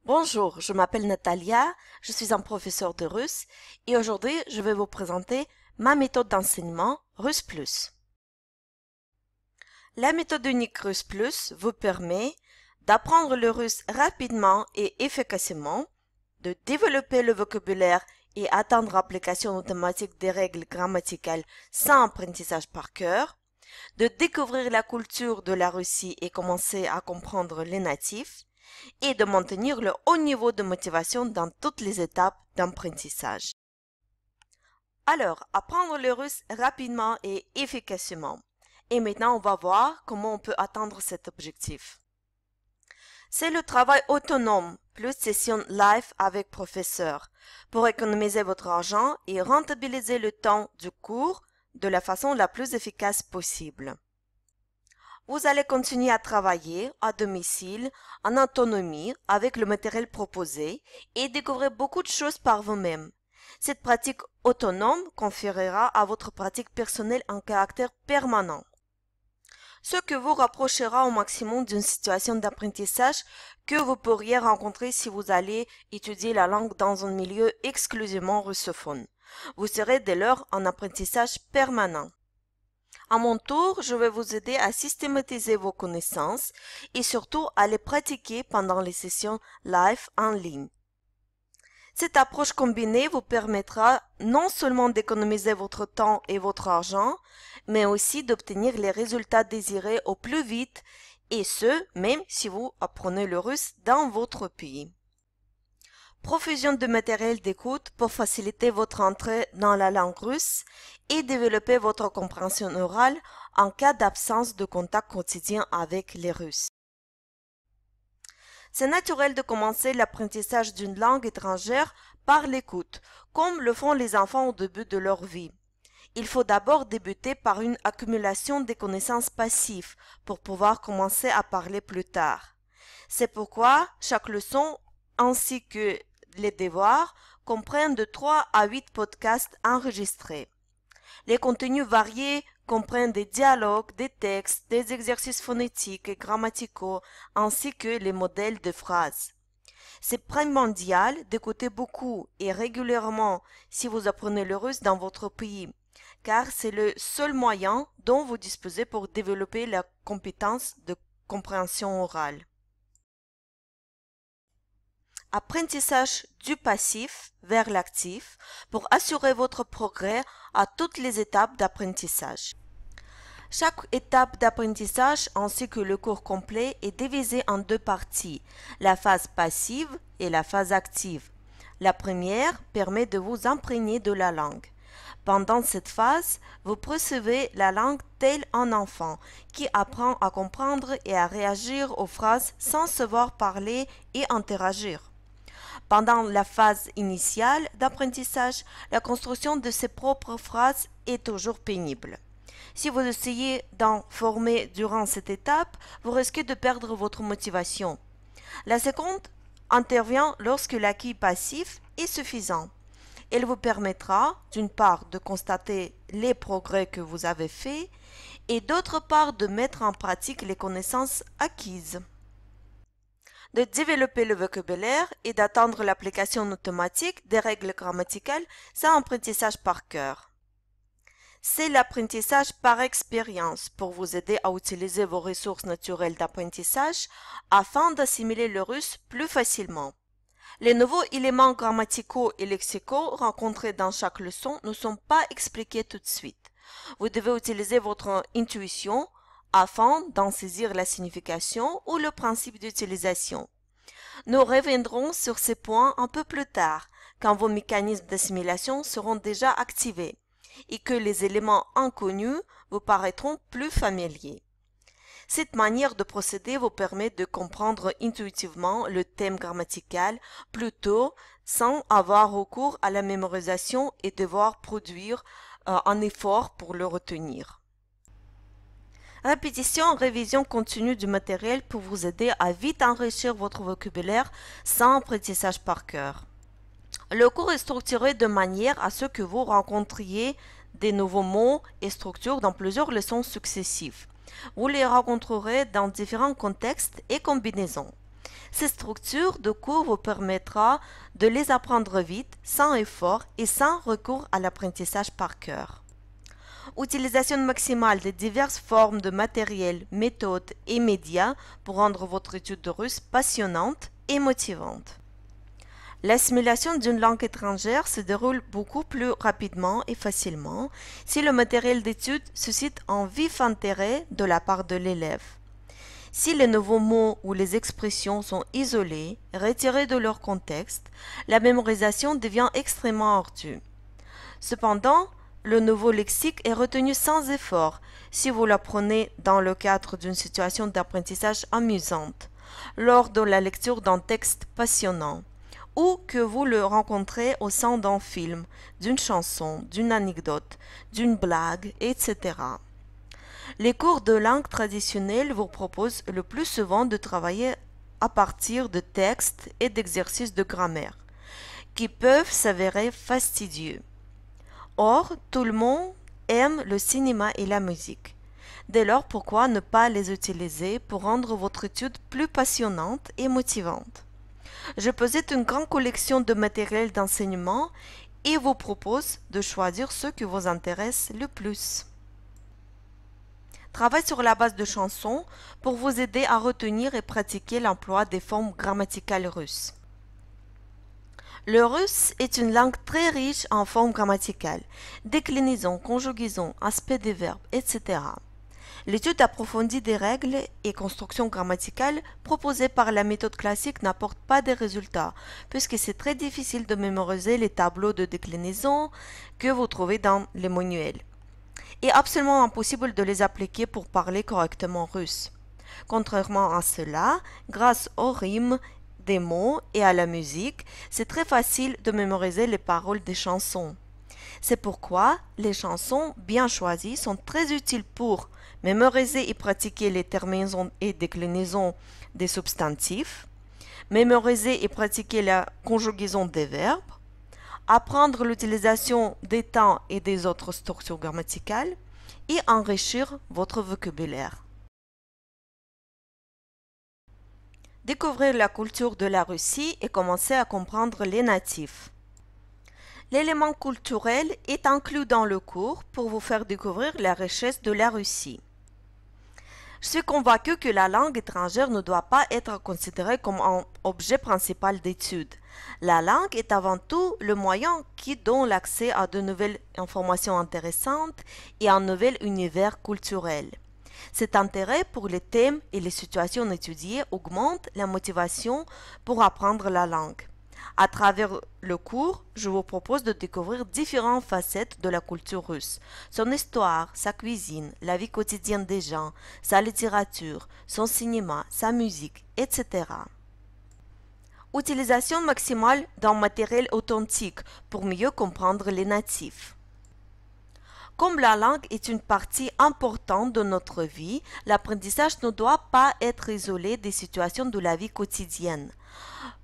Bonjour, je m'appelle Natalia, je suis un professeur de russe et aujourd'hui je vais vous présenter ma méthode d'enseignement Russe Plus. La méthode unique Russe Plus vous permet d'apprendre le russe rapidement et efficacement, de développer le vocabulaire et atteindre l'application automatique des règles grammaticales sans apprentissage par cœur, de découvrir la culture de la Russie et commencer à comprendre les natifs, et de maintenir le haut niveau de motivation dans toutes les étapes d'apprentissage. Alors, apprendre le russe rapidement et efficacement. Et maintenant, on va voir comment on peut atteindre cet objectif. C'est le travail autonome plus session live avec professeur pour économiser votre argent et rentabiliser le temps du cours de la façon la plus efficace possible. Vous allez continuer à travailler à domicile, en autonomie, avec le matériel proposé et découvrir beaucoup de choses par vous-même. Cette pratique autonome conférera à votre pratique personnelle un caractère permanent, ce que vous rapprochera au maximum d'une situation d'apprentissage que vous pourriez rencontrer si vous allez étudier la langue dans un milieu exclusivement russophone. Vous serez dès lors en apprentissage permanent. À mon tour, je vais vous aider à systématiser vos connaissances et surtout à les pratiquer pendant les sessions live en ligne. Cette approche combinée vous permettra non seulement d'économiser votre temps et votre argent, mais aussi d'obtenir les résultats désirés au plus vite, et ce, même si vous apprenez le russe dans votre pays. Profusion de matériel d'écoute pour faciliter votre entrée dans la langue russe et développer votre compréhension orale en cas d'absence de contact quotidien avec les Russes. C'est naturel de commencer l'apprentissage d'une langue étrangère par l'écoute, comme le font les enfants au début de leur vie. Il faut d'abord débuter par une accumulation des connaissances passives pour pouvoir commencer à parler plus tard. C'est pourquoi chaque leçon ainsi que les devoirs comprennent de 3 à 8 podcasts enregistrés. Les contenus variés comprennent des dialogues, des textes, des exercices phonétiques et grammaticaux, ainsi que les modèles de phrases. C'est primordial d'écouter beaucoup et régulièrement si vous apprenez le russe dans votre pays, car c'est le seul moyen dont vous disposez pour développer la compétence de compréhension orale. Apprentissage du passif vers l'actif pour assurer votre progrès à toutes les étapes d'apprentissage. Chaque étape d'apprentissage ainsi que le cours complet est divisé en deux parties, la phase passive et la phase active. La première permet de vous imprégner de la langue. Pendant cette phase, vous percevez la langue tel un enfant qui apprend à comprendre et à réagir aux phrases sans savoir parler et interagir. Pendant la phase initiale d'apprentissage, la construction de ses propres phrases est toujours pénible. Si vous essayez d'en former durant cette étape, vous risquez de perdre votre motivation. La seconde intervient lorsque l'acquis passif est suffisant. Elle vous permettra, d'une part, de constater les progrès que vous avez faits et d'autre part, de mettre en pratique les connaissances acquises, de développer le vocabulaire et d'atteindre l'application automatique des règles grammaticales sans apprentissage par cœur. C'est l'apprentissage par expérience pour vous aider à utiliser vos ressources naturelles d'apprentissage afin d'assimiler le russe plus facilement. Les nouveaux éléments grammaticaux et lexicaux rencontrés dans chaque leçon ne sont pas expliqués tout de suite. Vous devez utiliser votre intuition afin d'en saisir la signification ou le principe d'utilisation. Nous reviendrons sur ces points un peu plus tard, quand vos mécanismes d'assimilation seront déjà activés et que les éléments inconnus vous paraîtront plus familiers. Cette manière de procéder vous permet de comprendre intuitivement le thème grammatical plus tôt sans avoir recours à la mémorisation et devoir produire un effort pour le retenir. Répétition, révision continue du matériel pour vous aider à vite enrichir votre vocabulaire sans apprentissage par cœur. Le cours est structuré de manière à ce que vous rencontriez des nouveaux mots et structures dans plusieurs leçons successives. Vous les rencontrerez dans différents contextes et combinaisons. Cette structure de cours vous permettra de les apprendre vite, sans effort et sans recours à l'apprentissage par cœur. Utilisation maximale des diverses formes de matériel, méthodes et médias pour rendre votre étude de russe passionnante et motivante. L'assimilation d'une langue étrangère se déroule beaucoup plus rapidement et facilement si le matériel d'étude suscite un vif intérêt de la part de l'élève. Si les nouveaux mots ou les expressions sont isolés, retirés de leur contexte, la mémorisation devient extrêmement ardue. Cependant, le nouveau lexique est retenu sans effort si vous l'apprenez dans le cadre d'une situation d'apprentissage amusante, lors de la lecture d'un texte passionnant, ou que vous le rencontrez au sein d'un film, d'une chanson, d'une anecdote, d'une blague, etc. Les cours de langue traditionnelle vous proposent le plus souvent de travailler à partir de textes et d'exercices de grammaire, qui peuvent s'avérer fastidieux. Or, tout le monde aime le cinéma et la musique. Dès lors, pourquoi ne pas les utiliser pour rendre votre étude plus passionnante et motivante? Je possède une grande collection de matériel d'enseignement et vous propose de choisir ce qui vous intéresse le plus. Travaille sur la base de chansons pour vous aider à retenir et pratiquer l'emploi des formes grammaticales russes. Le russe est une langue très riche en formes grammaticales, déclinaisons, conjugaisons, aspects des verbes, etc. L'étude approfondie des règles et constructions grammaticales proposées par la méthode classique n'apporte pas de résultats, puisque c'est très difficile de mémoriser les tableaux de déclinaison que vous trouvez dans les manuels, et absolument impossible de les appliquer pour parler correctement russe. Contrairement à cela, grâce aux rimes des mots et à la musique, c'est très facile de mémoriser les paroles des chansons. C'est pourquoi les chansons bien choisies sont très utiles pour mémoriser et pratiquer les terminaisons et déclinaisons des substantifs, mémoriser et pratiquer la conjugaison des verbes, apprendre l'utilisation des temps et des autres structures grammaticales et enrichir votre vocabulaire. Découvrir la culture de la Russie et commencer à comprendre les natifs. L'élément culturel est inclus dans le cours pour vous faire découvrir la richesse de la Russie. Je suis convaincu que la langue étrangère ne doit pas être considérée comme un objet principal d'étude. La langue est avant tout le moyen qui donne l'accès à de nouvelles informations intéressantes et à un nouvel univers culturel. Cet intérêt pour les thèmes et les situations étudiées augmente la motivation pour apprendre la langue. À travers le cours, je vous propose de découvrir différentes facettes de la culture russe, son histoire, sa cuisine, la vie quotidienne des gens, sa littérature, son cinéma, sa musique, etc. Utilisation maximale d'un matériel authentique pour mieux comprendre les natifs. Comme la langue est une partie importante de notre vie, l'apprentissage ne doit pas être isolé des situations de la vie quotidienne.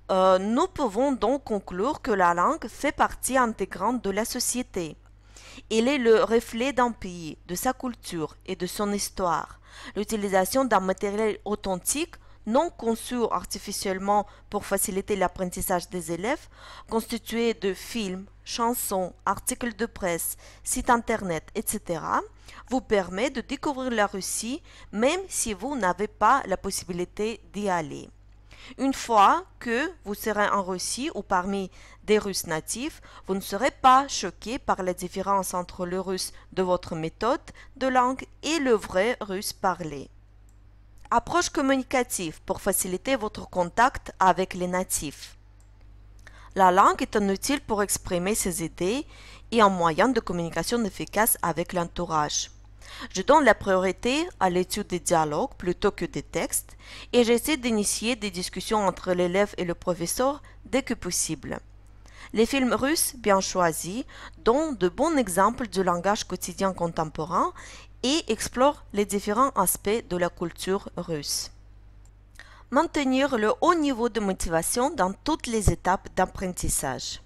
Nous pouvons donc conclure que la langue fait partie intégrante de la société. Elle est le reflet d'un pays, de sa culture et de son histoire. L'utilisation d'un matériel authentique, non conçu artificiellement pour faciliter l'apprentissage des élèves, constitué de films, chansons, articles de presse, sites internet, etc., vous permet de découvrir la Russie même si vous n'avez pas la possibilité d'y aller. Une fois que vous serez en Russie ou parmi des Russes natifs, vous ne serez pas choqué par la différence entre le russe de votre méthode de langue et le vrai russe parlé. Approche communicative pour faciliter votre contact avec les natifs. La langue est un outil pour exprimer ses idées et un moyen de communication efficace avec l'entourage. Je donne la priorité à l'étude des dialogues plutôt que des textes et j'essaie d'initier des discussions entre l'élève et le professeur dès que possible. Les films russes bien choisis donnent de bons exemples du langage quotidien contemporain et explorent les différents aspects de la culture russe. Maintenir le haut niveau de motivation dans toutes les étapes d'apprentissage.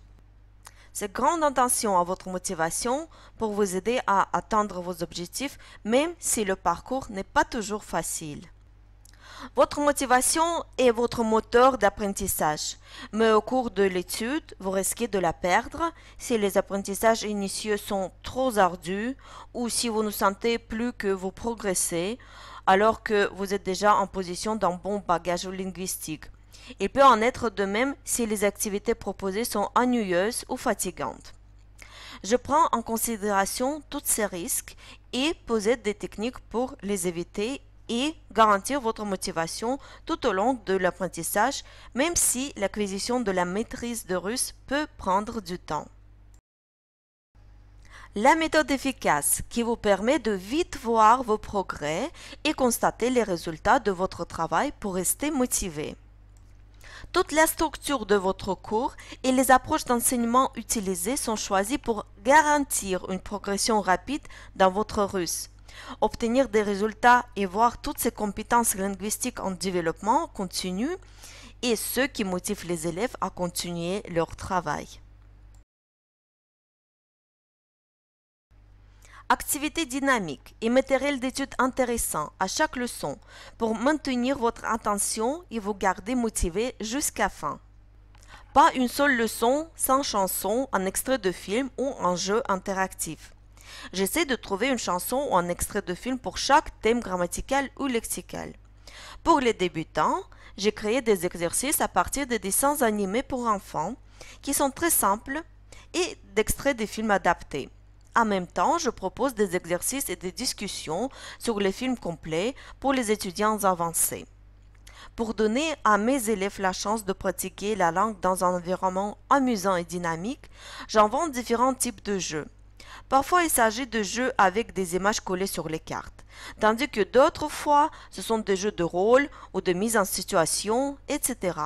C'est grande attention à votre motivation pour vous aider à atteindre vos objectifs, même si le parcours n'est pas toujours facile. Votre motivation est votre moteur d'apprentissage, mais au cours de l'étude, vous risquez de la perdre si les apprentissages initiaux sont trop ardus ou si vous ne sentez plus que vous progressez alors que vous êtes déjà en position d'un bon bagage linguistique. Il peut en être de même si les activités proposées sont ennuyeuses ou fatigantes. Je prends en considération tous ces risques et possède des techniques pour les éviter et garantir votre motivation tout au long de l'apprentissage, même si l'acquisition de la maîtrise de russe peut prendre du temps. La méthode efficace qui vous permet de vite voir vos progrès et constater les résultats de votre travail pour rester motivé. Toute la structure de votre cours et les approches d'enseignement utilisées sont choisies pour garantir une progression rapide dans votre russe. Obtenir des résultats et voir toutes ces compétences linguistiques en développement continu est ce qui motive les élèves à continuer leur travail. Activité dynamique et matériel d'étude intéressant à chaque leçon pour maintenir votre attention et vous garder motivé jusqu'à fin. Pas une seule leçon sans chanson, un extrait de film ou un jeu interactif. J'essaie de trouver une chanson ou un extrait de film pour chaque thème grammatical ou lexical. Pour les débutants, j'ai créé des exercices à partir de dessins animés pour enfants qui sont très simples et d'extraits de films adaptés. En même temps, je propose des exercices et des discussions sur les films complets pour les étudiants avancés. Pour donner à mes élèves la chance de pratiquer la langue dans un environnement amusant et dynamique, j'invente différents types de jeux. Parfois, il s'agit de jeux avec des images collées sur les cartes, tandis que d'autres fois, ce sont des jeux de rôle ou de mise en situation, etc.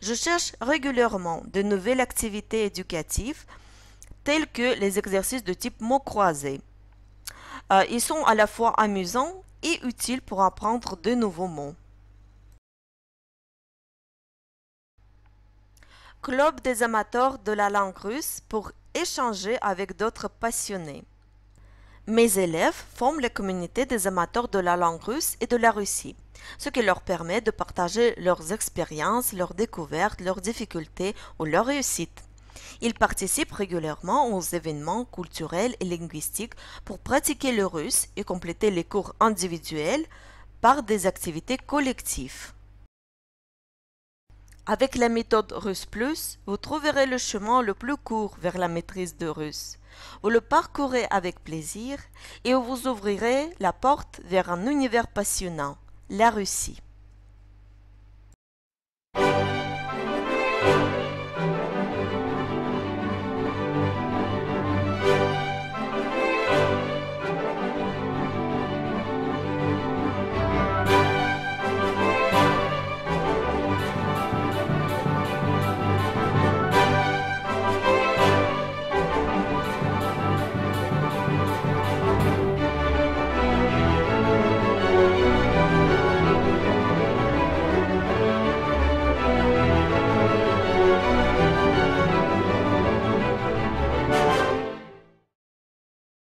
Je cherche régulièrement de nouvelles activités éducatives, tels que les exercices de type mots croisés. Ils sont à la fois amusants et utiles pour apprendre de nouveaux mots. Club des amateurs de la langue russe pour échanger avec d'autres passionnés. Mes élèves forment la communauté des amateurs de la langue russe et de la Russie, ce qui leur permet de partager leurs expériences, leurs découvertes, leurs difficultés ou leurs réussites. Ils participent régulièrement aux événements culturels et linguistiques pour pratiquer le russe et compléter les cours individuels par des activités collectives. Avec la méthode Russe Plus, vous trouverez le chemin le plus court vers la maîtrise de russe. Vous le parcourez avec plaisir et vous ouvrirez la porte vers un univers passionnant, la Russie.